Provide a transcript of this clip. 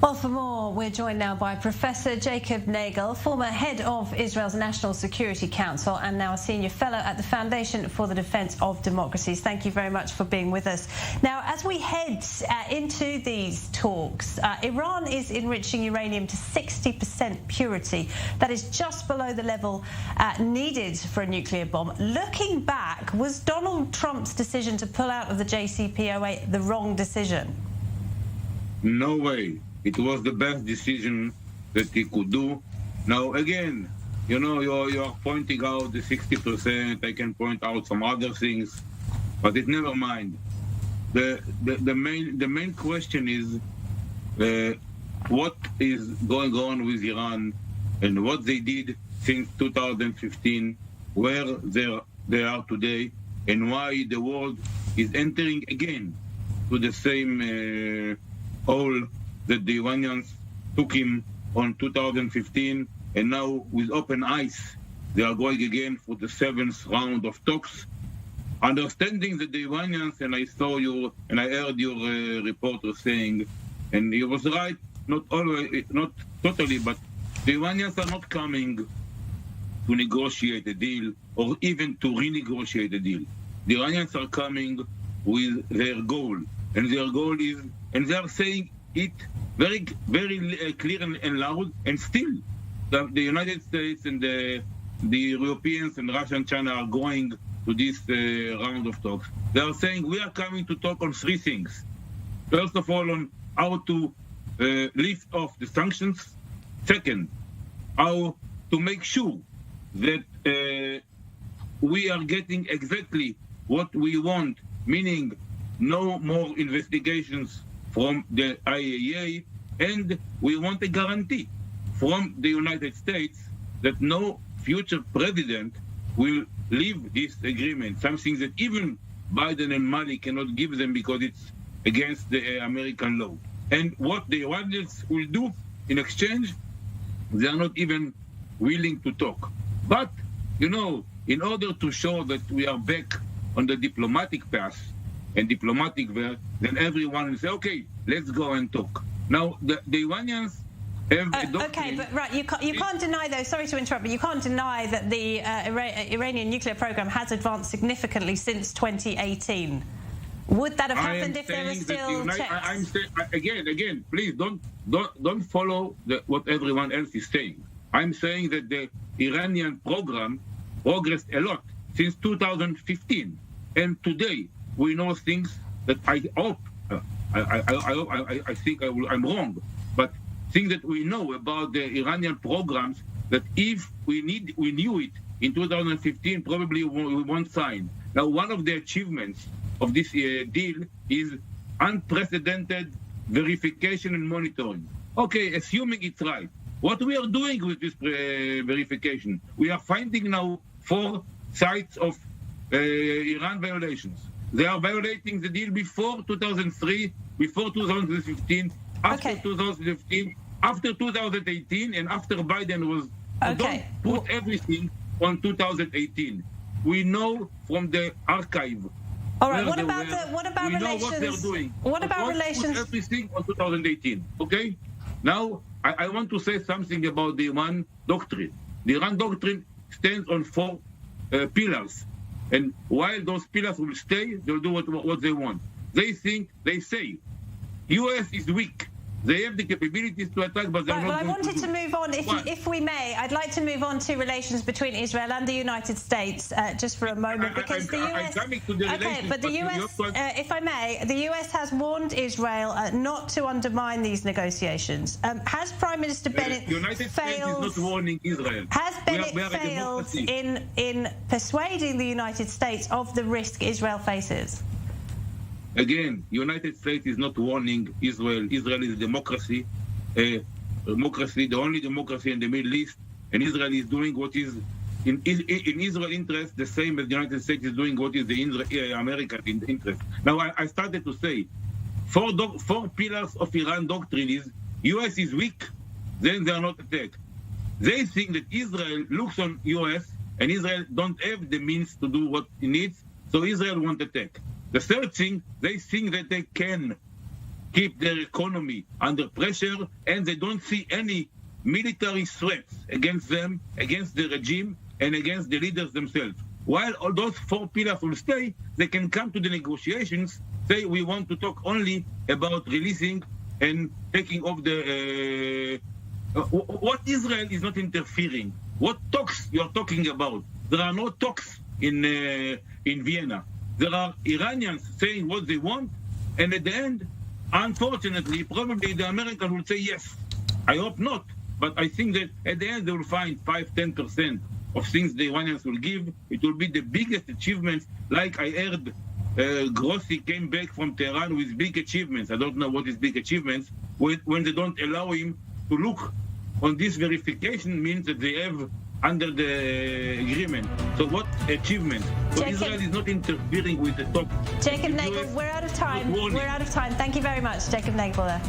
Well, for more, we're joined now by Professor Jacob Nagel, former head of Israel's National Security Council and now a senior fellow at the Foundation for the Defense of Democracies. Thank you very much for being with us. Now, as we head into these talks, Iran is enriching uranium to 60% purity. That is just below the level needed for a nuclear bomb. Looking back, was Donald Trump's decision to pull out of the JCPOA the wrong decision? No way. It was the best decision that he could do. Now, again, you know, you're pointing out the 60%. I can point out some other things, but it never mind. The main question is what is going on with Iran and what they did since 2015, where they are today, and why the world is entering again to the same hole that the Iranians took him on 2015, and now with open eyes, they are going again for the 7th round of talks. Understanding that the Iranians, and I saw you, and I heard your reporter saying, and he was right, not always, not totally, but the Iranians are not coming to negotiate a deal or even to renegotiate a deal. The Iranians are coming with their goal, and their goal is, and they are saying it very, very clear and loud, and still the United States and the Europeans and Russia and China are going to this round of talks. They are saying we are coming to talk on 3 things. First of all, on how to lift off the sanctions. Second, how to make sure that we are getting exactly what we want, meaning no more investigations from the IAEA, and we want a guarantee from the United States that no future president will leave this agreement, something that even Biden and Mali cannot give them because it's against the American law. And what the Iranians will do in exchange, they are not even willing to talk. But, you know, in order to show that we are back on the diplomatic path, and diplomatic there, then everyone will say, okay, let's go and talk. Now, the Iranians have... okay, but right, you can't deny, though, sorry to interrupt, but you can't deny that the Iranian nuclear program has advanced significantly since 2018. Would that have happened if there were still checks? I'm saying, again, please don't follow what everyone else is saying. I'm saying that the Iranian program progressed a lot since 2015, and today we know things that I hope, I think I'm wrong, but things that we know about the Iranian programs that if we knew it in 2015, probably we won't sign. Now, one of the achievements of this deal is unprecedented verification and monitoring. Okay, assuming it's right. What we are doing with this verification, we are finding now 4 sites of Iran violations. They are violating the deal before 2003, before 2015, after 2015, after 2018, and after Biden was... Don't put everything on 2018. We know from the archive. All right, what about relations? We know what they're doing. What about relations? Put everything on 2018, okay? Now, I want to say something about the Iran doctrine. The Iran doctrine stands on 4 pillars. And while those pillars will stay, they'll do what they want. They say, U.S. is weak. They have the capabilities to attack, but they're not. Well, I wanted to move on, if we may. I'd like to move on to relations between Israel and the United States just for a moment, because the US. But the US, if I may, the US has warned Israel not to undermine these negotiations. Has Prime Minister Bennett United failed? States is not warning Israel. Has Bennett failed in persuading the United States of the risk Israel faces? Again, United States is not warning Israel. Israel is a democracy, the only democracy in the Middle East, and Israel is doing what is in Israel's interest, the same as the United States is doing what is the American interest. Now, I started to say, 4 pillars of Iran doctrine is, U.S. is weak, then they are not attacked. They think that Israel looks on U.S. and Israel don't have the means to do what it needs, so Israel won't attack. The third thing, they think that they can keep their economy under pressure, and they don't see any military threats against them, against the regime, and against the leaders themselves. While all those four pillars will stay, they can come to the negotiations, say we want to talk only about releasing and taking off the... what Israel is not interfering. What talks you are talking about? There are no talks in Vienna. There are Iranians saying what they want, and at the end, unfortunately, probably the Americans will say yes. I hope not, but I think that at the end they will find 5-10% of things the Iranians will give. It will be the biggest achievements. Like I heard, Grossi came back from Tehran with big achievements. I don't know what is big achievements. When they don't allow him to look on this verification means that they have under the agreement. So what achievement? So Israel is not interfering with the top. Jacob Nagel, we're out of time. We're out of time. Thank you very much, Jacob Nagel there.